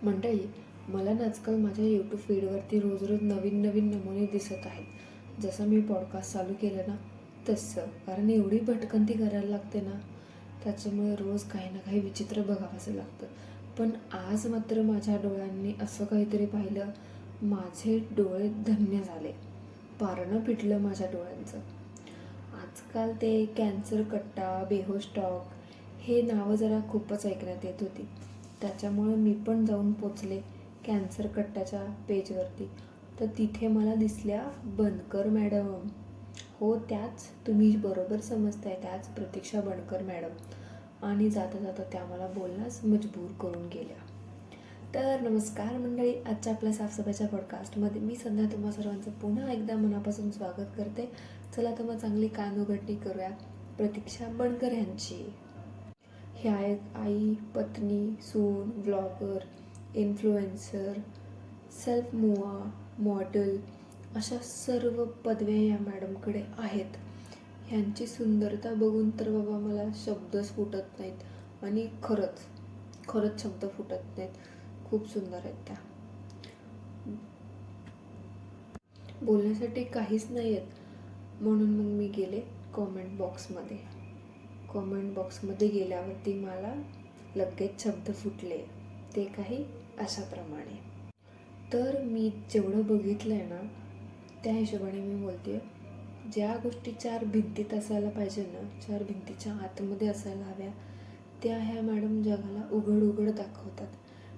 मंडळी, मला ना आजकाल माझ्या यूट्यूब फीडवरती रोज रोज नवीन नवीन नमुने दिसत आहेत. जसं मी पॉडकास्ट चालू केलं ना तसं, कारण एवढी भटकंती करायला लागते ना, त्याच्यामुळे रोज काही ना काही विचित्र बघावंसं लागतं. पण आज मात्र माझ्या डोळ्यांनी असं काहीतरी पाहिलं, माझे डोळे धन्य झाले. पारणं पिटलं माझ्या डोळ्यांचं. आजकाल ते कॅन्सर कट्टा, बेहोश टॉक हे नावं जरा खूपच ऐकण्यात येत होती. त्याच्यामुळे मी पण जाऊन पोचले कॅन्सर कट्ट्याच्या पेजवरती. तर तिथे मला दिसल्या बनकर मॅडम. हो, त्याच, तुम्ही बरोबर समजताय, त्याच प्रतीक्षा बनकर मॅडम. आणि जाता जाता त्या मला बोलण्यास मजबूर करून गेल्या. तर नमस्कार मंडळी, आजच्या आपल्या साफसफाईच्या पॉडकास्टमध्ये मी संध्या तुम्हा सर्वांचं पुन्हा एकदा मनापासून स्वागत करते. चला तर मग चांगली कानोघटणी करूया प्रतीक्षा बनकर यांची. ह्या एक आई, पत्नी, सून, ब्लॉगर, इन्फ्लुएन्सर, सेल्फ मुवा, मॉडेल अशा सर्व पदव्या या मॅडमकडे आहेत. ह्यांची सुंदरता बघून तर बाबा मला शब्दच फुटत नाहीत. आणि खरंच शब्द फुटत नाहीत. खूप सुंदर आहेत त्या. बोलण्यासाठी काहीच नाही आहेत. म्हणून मग मी गेले कॉमेंट बॉक्समध्ये गेल्यावरती मला लगेच शब्द फुटले. ते काही अशाप्रमाणे. तर मी जेवढं बघितलं आहे ना, त्या हिशोबाने मी बोलते, ज्या गोष्टी 4 भिंतीत असायला पाहिजे ना, 4 भिंतीच्या आतमध्ये असायला हव्या, त्या ह्या मॅडम जगाला उघड दाखवतात.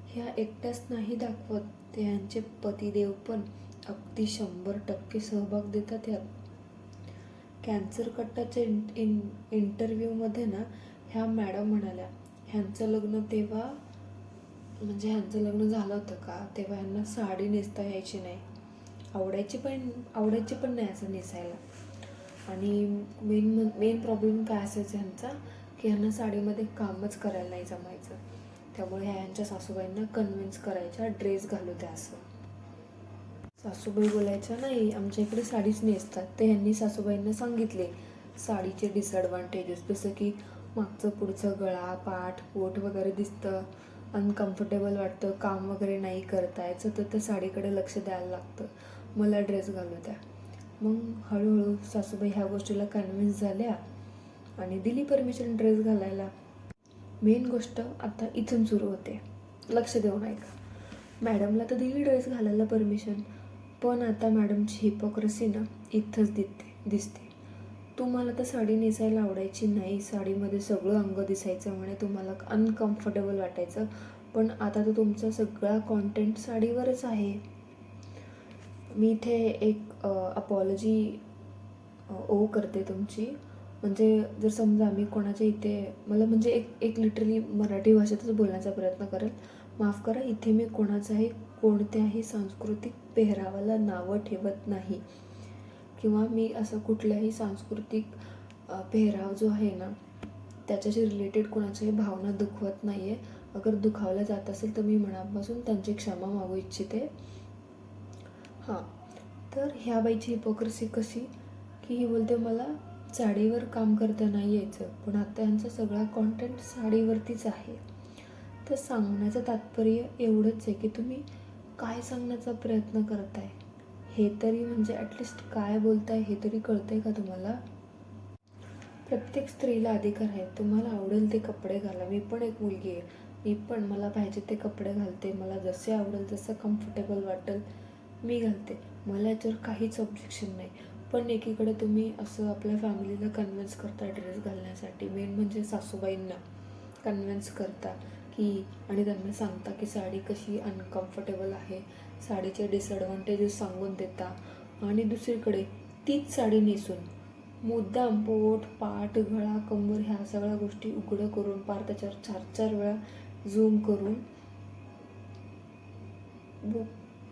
ह्या एकट्याच नाही दाखवत, ते ह्यांचे पतिदेव पण अगदी 100% सहभाग देतात यात. कॅन्सर कट्टाच्या इंटरव्ह्यूमध्ये ना ह्या मॅडम म्हणाल्या, ह्यांचं लग्न ह्यांचं लग्न झालं होतं का तेव्हा ह्यांना साडी नेसता यायची नाही, आवडायची पण नाही असं नेसायला. आणि मेन प्रॉब्लेम काय असायचा ह्यांचा, की ह्यांना साडीमध्ये कामच करायला नाही जमायचं. त्यामुळे ह्यांच्या सासूबाईंना कन्व्हिन्स करायच्या ड्रेस घालू द्या असं. सासूबाई बोलायच्या, नाही आमच्या इकडे साडीच नेसतात. ते ह्यांनी सासूबाईंना सांगितले साडीचे डिसॲडव्हान्टेजेस, जसं की मागचं पुढचं गळा, पाठ, पोट वगैरे दिसतं, अनकम्फर्टेबल वाटतं, काम वगैरे नाही करता यायचं, तर त्या साडीकडे लक्ष द्यायला लागतं, मला ड्रेस घालू द्या. मग हळूहळू सासूबाई ह्या गोष्टीला कन्व्हिन्स झाल्या आणि दिली परमिशन ड्रेस घालायला. मेन गोष्ट आता इथून सुरू होते, लक्ष देऊन ऐका. मॅडमला तर दिली ड्रेस घालायला परमिशन, पण आता मॅडमची हिपोक्रेसी ना इथंच दिसते. तुम्हाला तर साडी नेसायला आवडायची नाही, साडीमध्ये सगळं अंग दिसायचं, म्हणे तुम्हाला अनकम्फर्टेबल वाटायचं, पण आता तर तुमचा सगळा कॉन्टेंट साडीवरच आहे. मी इथे एक अपॉलॉजी करते तुमची. म्हणजे जर समजा मी कोणाच्या इथे, मला म्हणजे एक लिटरली मराठी भाषेतच बोलण्याचा प्रयत्न करेल, माफ करा. इथे मी कोणत्याही सांस्कृतिक पेहरावाला नावं ठेवत नाही, किंवा मी असं कुठल्याही सांस्कृतिक पेहराव जो आहे ना त्याच्याशी रिलेटेड कोणाच्याही भावना दुखवत नाही आहे. अगर दुखावल्या जात असेल तर मी मनापासून त्यांची क्षमा मागू इच्छिते. हां, तर ह्या बाईची हिपोक्रेसी कशी, की ही बोलते मला साडीवर काम करता नाही यायचं, पण आता यांचा सगळा कॉन्टेंट साडीवरतीच आहे. तर सांगण्याचं तात्पर्य एवढंच आहे की तुम्ही काय सांगण्याचा प्रयत्न करताय हे तरी, म्हणजे ॲटलिस्ट काय बोलताय हे तरी कळतंय का तुम्हाला? प्रत्येक स्त्रीला अधिकार आहे, तुम्हाला आवडेल ते कपडे घाला. मी पण एक मुलगी आहे, मी पण मला पाहिजे ते कपडे घालते, मला जसे आवडेल जसं कम्फर्टेबल वाटेल मी घालते, मला याच्यावर काहीच ऑब्जेक्शन नाही. पण एकीकडे तुम्ही असं आपल्या फॅमिलीला कन्व्हिन्स करता ड्रेस घालण्यासाठी, मेन म्हणजे सासूबाईंना कन्व्हिन्स करता की, आणि त्यांना सांगता की साडी कशी अनकम्फर्टेबल आहे, साडीचे डिसॲडव्हान्टेजेस सांगून देता, आणि दुसरीकडे तीच साडी नेसून मुद्दाम पोट, पाठ, गळा, कंबर ह्या सगळ्या गोष्टी उघडं करून पार त्याच्यावर 4-4 वेळा झूम करून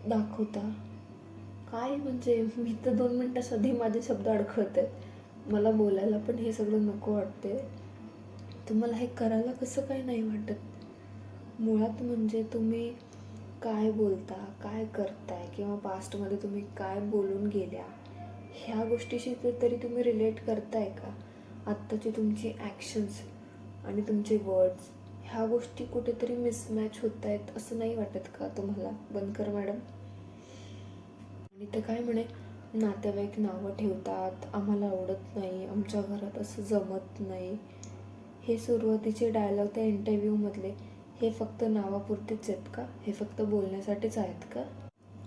दाखवता. काय म्हणजे, मी तर 2 मिनटासाठी माझे शब्द अडखळत आहेत, मला बोलायला पण हे सगळं नको वाटते. तुम्हाला हे करायला कसं काय नाही वाटत? मुळात म्हणजे तुम्ही काय बोलता, काय करताय, किंवा पास्टमध्ये तुम्ही काय बोलून गेल्या, ह्या गोष्टीशी तरी तुम्ही रिलेट करताय का? आत्ताची तुमची ॲक्शन्स आणि तुमचे वर्ड्स ह्या गोष्टी कुठेतरी मिसमॅच होत आहेत असं नाही वाटत का तुम्हाला बनकर मॅडम? आणि ते काय म्हणे, नातेवाईक नावं ठेवतात, आम्हाला आवडत नाही, आमच्या घरात असं जमत नाही. हे सुरुवातीचे डायलॉग त्या इंटरव्ह्यूमधले हे फक्त नावापुरतेच आहेत का? हे फक्त बोलण्यासाठीच आहेत का?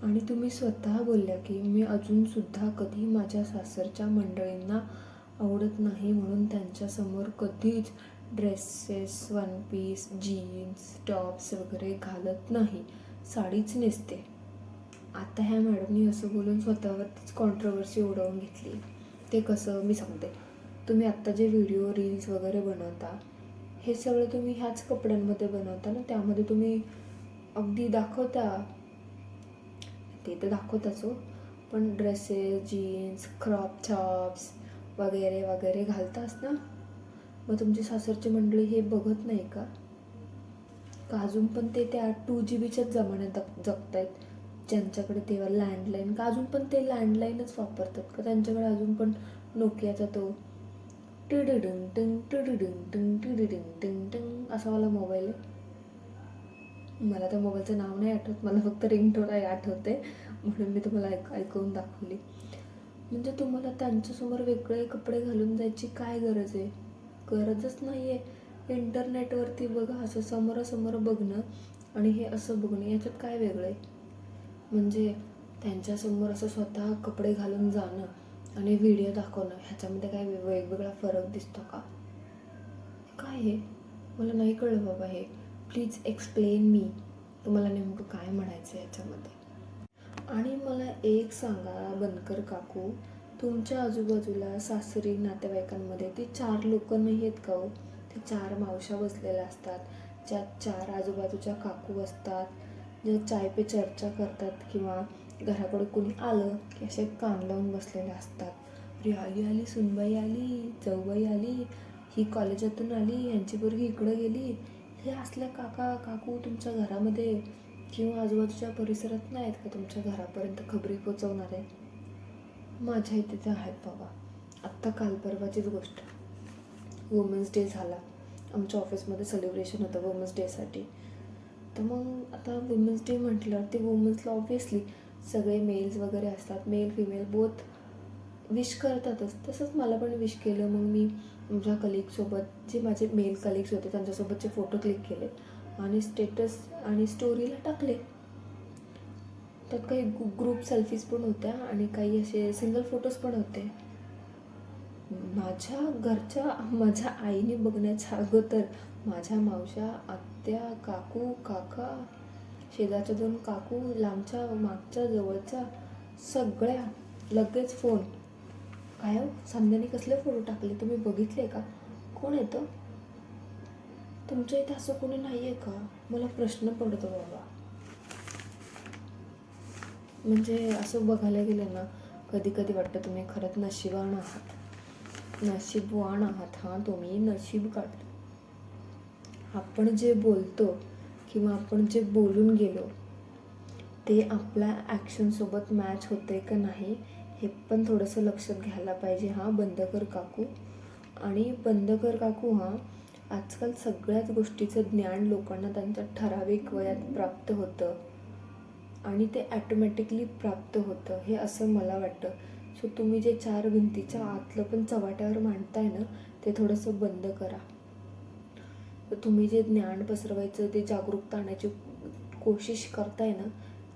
आणि तुम्ही स्वतः बोलल्या की मी अजूनसुद्धा कधी माझ्या सासरच्या मंडळींना आवडत नाही म्हणून त्यांच्यासमोर कधीच dresses, one piece, jeans, tops वगैरे घालत नाही, साडीच नेसते. आता ह्या मॅडमनी असं बोलून स्वतःवरतीच कॉन्ट्रोवर्सी उडवून घेतली. ते कसं मी सांगते. तुम्ही आत्ता जे व्हिडिओ रील्स वगैरे बनवता हे सगळं तुम्ही ह्याच कपड्यांमध्ये बनवता ना, त्यामध्ये तुम्ही अगदी दाखवता, ते तर दाखवताच हो, पण ड्रेसेस, जीन्स, क्रॉप टॉप्स वगैरे वगैरे घालताच ना. मग तुमची सासरची मंडळी हे बघत नाही का? अजून पण ते त्या 2GB जमान्यात जगतायत, ज्यांच्याकडे तेव्हा लँडलाईन, का अजून पण ते लँडलाईनच वापरतात का? त्यांच्याकडे अजून पण नोकियाचा तो टिडिडिंग टिंग टिडिडिंग टिंग टिडिडिंग टिंग टिंग असा वाला मोबाईल आहे. मला त्या मोबाईलचं नाव नाही आठवत, मला फक्त रिंगटोन आठवते म्हणून मी तुम्हाला ऐकवून दाखवली. म्हणजे तुम्हाला त्यांच्यासमोर वेगळे कपडे घालून जायची काय गरज आहे? गरजच नाही आहे. इंटरनेटवरती बघा, असं समोरासमोर बघणं आणि हे असं बघणं याच्यात काय वेगळं आहे? म्हणजे त्यांच्यासमोर असं स्वतः कपडे घालून जाणं आणि व्हिडिओ दाखवणं ह्याच्यामध्ये काय वेगवेगळा फरक दिसतो का? काय हे मला नाही कळलं बाबा. हे प्लीज एक्सप्लेन मी, तुम्हाला नेमकं काय म्हणायचं आहे याच्यामध्ये. आणि मला एक सांगा बनकर काकू, तुमच्या आजूबाजूला सासरी नातेवाईकांमध्ये ते 4 लोक नाही आहेत का हो? ते 4 मावश्या बसलेल्या असतात, ज्या 4 आजूबाजूच्या काकू असतात, ज्या चाय पे चर्चा करतात किंवा घराकडे कोणी आलं की असे कान लावून बसलेले असतात. अरे आली आली, सुनबाई आली, जाऊबाई आली, ही कॉलेजातून आली, यांची पोरगी इकडं गेली. हे असल्या काका काकू तुमच्या घरामध्ये किंवा आजूबाजूच्या परिसरात नाही आहेत का? तुमच्या घरापर्यंत खबरी पोचवणारे माझ्या इथे तर आहेत बाबा. आत्ता काल परवाचीच गोष्ट, वुमेन्स डे झाला, आमच्या ऑफिसमध्ये सेलिब्रेशन होतं वुमेन्स डेसाठी. तर मग आता वुमेन्स डे म्हटलं ते वुमेन्सला ऑब्व्हियसली सगळे मेल्स वगैरे असतात, मेल फिमेल बोथ विश करतातच. तसंच मला पण विश केलं. मग मी माझ्या कलिगसोबत, जे माझे मेल कलिग्स होते त्यांच्यासोबतचे फोटो क्लिक केले आणि स्टेटस आणि स्टोरीला टाकले. त्यात काही ग्रुप सेल्फीज पण होत्या आणि काही असे सिंगल फोटोज पण होते. माझ्या घरच्या, माझ्या आईने बघण्याच्या अगोदर माझ्या मावश्या, आत्या, काकू, काका, शेजारच्या 2 काकू, लांबच्या, मागच्या, जवळच्या, सगळ्या लगेच फोन. काय हो संध्याने कसले फोटो टाकले, तुम्ही बघितले का? कोण येतं? तुमच्या इथे असं कोणी नाही आहे का? मला प्रश्न पडतो बाबा. म्हणजे असं बघायला गेलं ना, कधी कधी वाटतं तुम्ही खरंच नशिबवान आहात, नशीबवान आहात. हां, तुम्ही नशीब काढतो. आपण जे बोलतो किंवा आपण जे बोलून गेलो ते आपल्या ॲक्शनसोबत मॅच होते का नाही हे पण थोडंसं लक्षात घ्यायला पाहिजे. हां बंदकर काकू. आणि बंदकर काकू, हां आजकाल सगळ्याच गोष्टीचं ज्ञान लोकांना त्यांच्या ठराविक वयात प्राप्त होतं आणि ते ॲटोमॅटिकली प्राप्त होतं, हे असं मला वाटतं. सो तुम्ही जे 4 भिंतीच्या आतलं पण चव्हाट्यावर मांडताय ना, ते थोडंसं बंद करा. तुम्ही जे ज्ञान पसरवायचं, ते जागरूकता आणायची कोशिश करताय ना,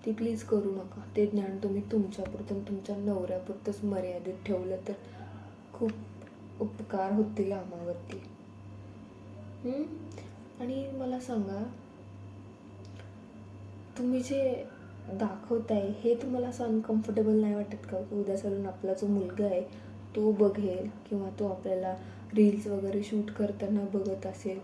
ती प्लीज करू नका. ते ज्ञान तुम्ही तुमच्यापुरतं, तुमच्या नवऱ्यापुरतंच मर्यादित ठेवलं तर खूप उपकार होतील आम्हावरती. आणि मला सांगा, तुम्ही जे दाखवताय हे तुम्हाला असं अनकम्फर्टेबल नाही वाटत का? उद्या चालून आपला जो मुलगा आहे तो बघेल किंवा तो आपल्याला रील्स वगैरे शूट करताना बघत असेल,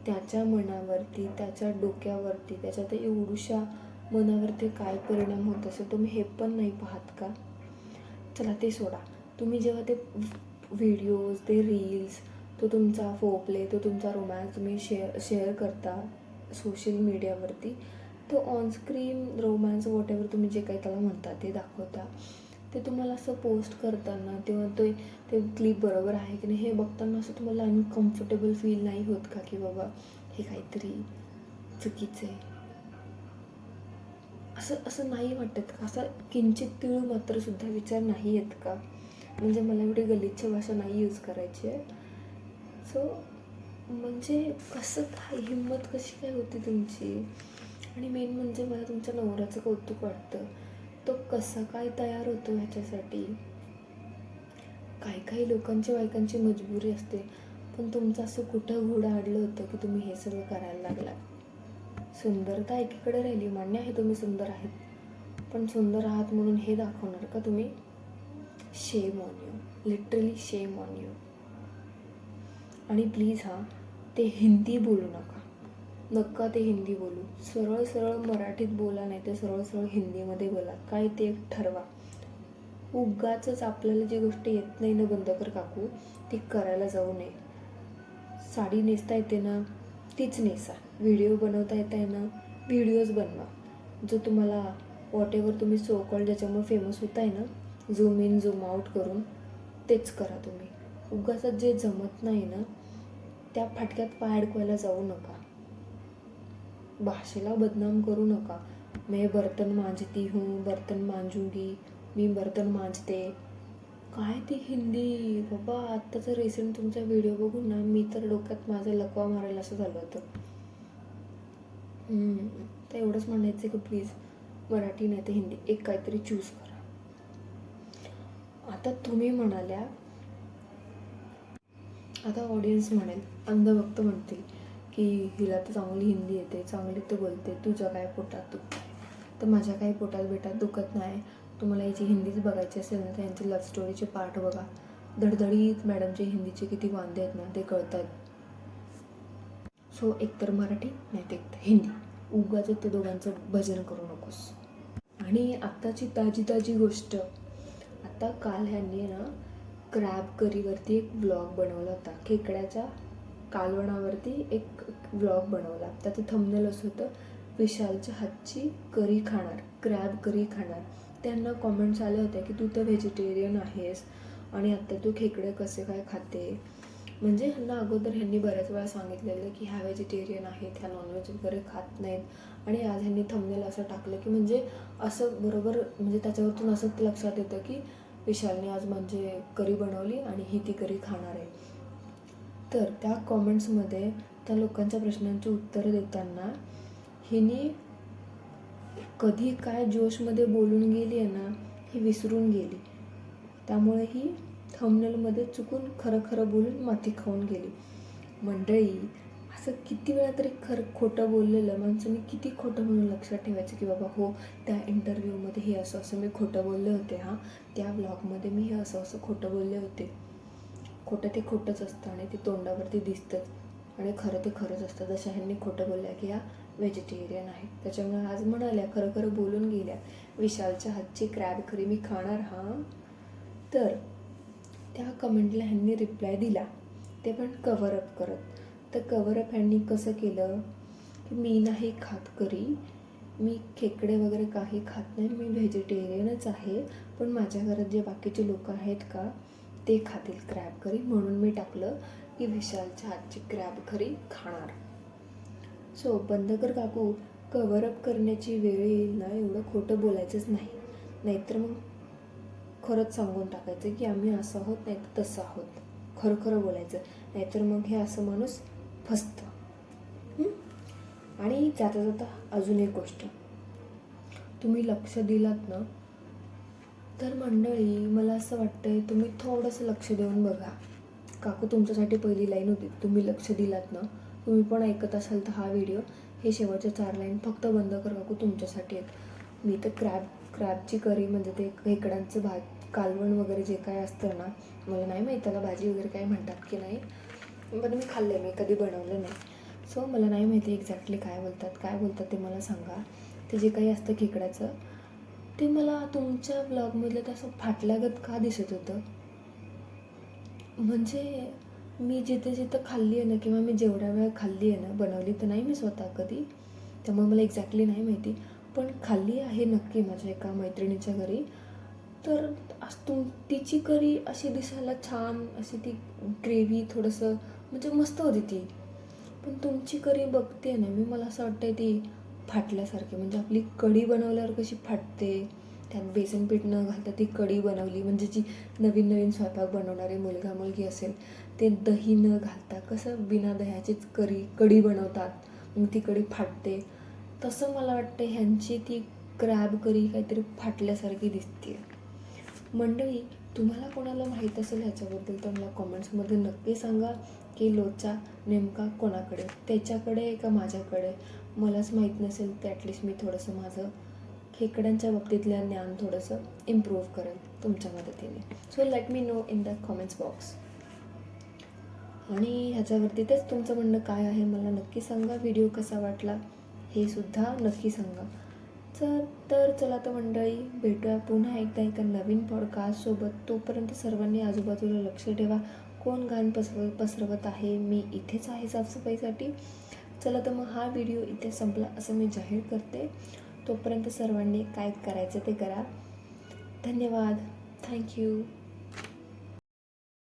त्याच्या मनावरती, त्याच्या डोक्यावरती, त्याच्या त्या एवढूशा मनावरती काय परिणाम होत असेल तुम्ही हे पण नाही पाहत का? चला ते सोडा. तुम्ही जेव्हा ते व्हिडिओज, ते रील्स, तो तुमचा फोप्ले, तो तुमचा रोमॅन्स तुम्ही शेअर करता सोशल मीडियावरती, तो ऑनस्क्रीन रोमॅन्स वॉटेवर तुम्ही जे काही त्याला म्हणता ते दाखवता, ते तुम्हाला असं पोस्ट करताना तेव्हा ते क्लिप बरोबर आहे की नाही हे बघताना असं तुम्हाला अनकम्फर्टेबल फील नाही होत का? की बाबा हे काहीतरी चुकीचं आहे. असं असं नाही वाटत का? असं किंचित तीळ मात्र सुद्धा विचार नाही येत का? म्हणजे मला एवढी गलिच्छ भाषा नाही यूज करायची आहे. सो म्हणजे कसं काय, हिंमत कशी काय होती तुमची? आणि मेन म्हणजे मला तुमच्या नवऱ्याचं कौतुक वाटतं. तो कसा काय तयार होतो ह्याच्यासाठी. काही लोकांची बायकांची मजबुरी असते, पण तुमचं असं कुठं घोडं आडलं होतं की तुम्ही हे सगळं करायला लागला. सुंदरता एकीकडे राहिली, मान्य आहे तुम्ही सुंदर आहेत, पण सुंदर आहात म्हणून हे दाखवणार का तुम्ही? Shame on you, literally shame on you. आणि प्लीज ते हिंदी बोलू नका ते हिंदी बोलू. सरळ सरळ मराठीत बोला, नाही तर सरळ सरळ हिंदीमध्ये बोला. काय ते एक ठरवा. उगाचच आपल्याला जी गोष्ट येत नाही ना बंदकर काकू, ती करायला जाऊ नये. साडी नेसता येते ना, तीच नेसा. व्हिडिओ बनवता येत आहे ना, व्हिडिओज बनवा. जो तुम्हाला वॉटेवर तुम्ही सो कॉल्ड ज्याच्यामुळे फेमस होत आहे ना, झूम इन झूम आउट करून, तेच करा तुम्ही. उगाचच जे जमत नाही ना, त्या फाटक्यात पाय अडकवायला जाऊ नका. भाषेला बदनाम करू नका. मैं बर्तन मांजती हूँ, बर्तन मांजूंगी, मी बर्तन मांजते. काय ती हिंदी बाबा. आत्ताचा रिसेंट तुमचा व्हिडिओ बघून ना मी तर डोक्यात माझा लकवा मारायला असं झालं होतं. तर एवढंच म्हणायचं की प्लीज मराठी नाही तर हिंदी एक काहीतरी चूज करा. आता तुम्ही म्हणाल्या, आता ऑडियन्स म्हणेल, अंधभक्त म्हणतील की हिला तर चांगली हिंदी येते, चांगली तर बोलते, तुझ्या काय पोटात दुखते. तर माझ्या काही पोटात दुखत नाही. तुम्हाला याची हिंदीच बघायची असेल ना तर यांचे लव्ह स्टोरीचे पार्ट बघा. धडधडीत मॅडमचे हिंदीचे किती वांदे आहेत ना ते कळत आहेत. सो एकतर मराठी नाही तर एकतर हिंदी. उगाच ते दोघांचं भजन करू नकोस. आणि आत्ताची ताजी गोष्ट, आता काल ह्यांनी ना क्रॅब करीवरती एक व्लॉग बनवला होता. खेकड्याच्या कालवणावरती एक व्लॉग बनवला. त्याचं थंबनेल असं होतं, विशालच्या हातची करी खाणार, क्रॅब करी खाणार. त्यांना कॉमेंट्स आल्या होत्या की तू तर व्हेजिटेरियन आहेस आणि आत्ता तू खेकडे कसे काय खाते. म्हणजे ह्यांना अगोदर ह्यांनी बऱ्याच वेळा सांगितलेलं की ह्या व्हेजिटेरियन आहेत, ह्या नॉनव्हेज वगैरे खात नाहीत. आणि आज ह्यांनी थंबनेल असं टाकलं की म्हणजे असं बरोबर म्हणजे त्याच्यावरतून असं लक्षात येतं की विशालने आज म्हणजे करी बनवली आणि ही ती करी खाणार आहे. तर त्या कॉमेंट्समध्ये त्या लोकांच्या प्रश्नांची उत्तरं देताना हिने कधी काय जोशमध्ये बोलून गेली आहे ना, ही विसरून गेली. त्यामुळे ही थंबनेलमध्ये चुकून खरं बोलून माती खाऊन गेली. मंडळी, असं किती वेळा तरी खोटं बोललेलं माणसांनी किती खोटं म्हणून लक्षात ठेवायचं की बाबा हो त्या इंटरव्ह्यूमध्ये हे असं मी खोटं बोलले होते, त्या व्लॉगमध्ये मी हे असं खोटं बोलले होते. खोटं ते खोटंच असतं आणि ते तोंडावरती दिसतंच आणि खरं ते खरंच असतं. जशा ह्यांनी खोटं बोलल्या की ह्या व्हेजिटेरियन आहेत, त्याच्यामुळे आज म्हणाल्या खरं बोलून गेल्या, विशालच्या हातची क्रॅब करी मी खाणार. तर त्या कमेंटला ह्यांनी रिप्लाय दिला, ते पण कव्हरअप करत. तर कव्हरअप ह्यांनी कसं केलं की मी नाही खात करी, मी खेकडे वगैरे काही खात नाही, मी व्हेजिटेरियनच आहे, पण माझ्या घरात जे बाकीचे लोक आहेत का ते खातील क्रॅब करी, म्हणून मी टाकलं की विशालच्या हातची क्रॅब करी खाणार. सो बंदकर काकू, कव्हरअप करण्याची वेळ येईल ना एवढं खोटं बोलायचंच नाही. नाहीतर मग खरंच सांगून टाकायचं की आम्ही असं आहोत नाही तर तसं आहोत. खरं बोलायचं, नाहीतर मग हे असं माणूस फसतं. आणि जाता अजून एक गोष्ट, तुम्ही लक्ष दिलात ना तर मंडळी मला असं वाटतंय तुम्ही थोडंसं लक्ष देऊन बघा. काकू तुमच्यासाठी पहिली लाईन होती, तुम्ही लक्ष दिलात ना, तुम्ही पण ऐकत असाल तर हा व्हिडिओ, हे शेवटच्या 4 लाईन फक्त बंदकर काकू तुमच्यासाठी आहेत. मी तर क्रॅबची करी म्हणजे ते खेकड्यांचं कालवण वगैरे जे काय असतं ना, मला नाही माहीत त्याला भाजी वगैरे काय म्हणतात की नाही, पण मी खाल्लं, मी कधी बनवलं नाही. सो मला नाही माहिती एक्झॅक्टली काय बोलतात ते मला सांगा. ते जे काही असतं खेकड्याचं ते मला तुमच्या ब्लॉगमधलं तसं फाटल्यागत का दिसत होतं. म्हणजे मी जिथं खाल्ली आहे ना, किंवा मी जेवढ्या वेळा खाल्ली आहे ना, बनवली तर नाही मी स्वतः कधी, त्यामुळे मला एक्झॅक्टली नाही माहिती, पण खाल्ली आहे नक्की माझ्या एका मैत्रिणीच्या घरी. तर तिची करी अशी दिसायला छान, अशी ती ग्रेव्ही थोडंसं म्हणजे मस्त होती ती. पण तुमची कढी बघते ना मी, मला असं वाटतंय ती फाटल्यासारखी. म्हणजे आपली कढी बनवल्यावर कशी फाटते, त्यात बेसन पीठ न घालता ती कढी बनवली, म्हणजे जी नवीन नवीन स्वयंपाक बनवणारे मुलगा मुलगी असेल ते दही न घालता कसं बिना दह्याचीच कढी बनवतात, मग ती कढी फाटते. तसं मला वाटतं ह्यांची ती क्रॅब करी काहीतरी फाटल्यासारखी दिसते. मंडळी, तुम्हाला कोणाला माहीत असेल ह्याच्याबद्दल तर मला कॉमेंट्समध्ये नक्की सांगा की लोचा नेमका कोणाकडे, त्याच्याकडे का माझ्याकडे. मलाच माहीत नसेल तर ॲटलिस्ट मी थोडंसं माझं खेकड्यांच्या बाबतीतलं ज्ञान थोडंसं इम्प्रूव्ह करेल तुमच्या मदतीने. So let me know in the comments box. आणि ह्याच्यावरती तेच तुमचं म्हणणं काय आहे मला नक्की सांगा. व्हिडिओ कसा वाटला हे सुद्धा नक्की सांगा. तर चला तर मंडळी, भेटूया पुन्हा एकदा एका नवीन पॉडकास्टसोबत. तोपर्यंत सर्वांनी आजूबाजूला लक्ष ठेवा, कोण घाण पसरवत आहे. मी इथेच आहे साफसफाईसाठी. चला तर मग हा व्हिडिओ इथे संपला असं मी जाहीर करते. तोपर्यंत सर्वांनी काय करायचं ते करा. धन्यवाद. थँक्यू.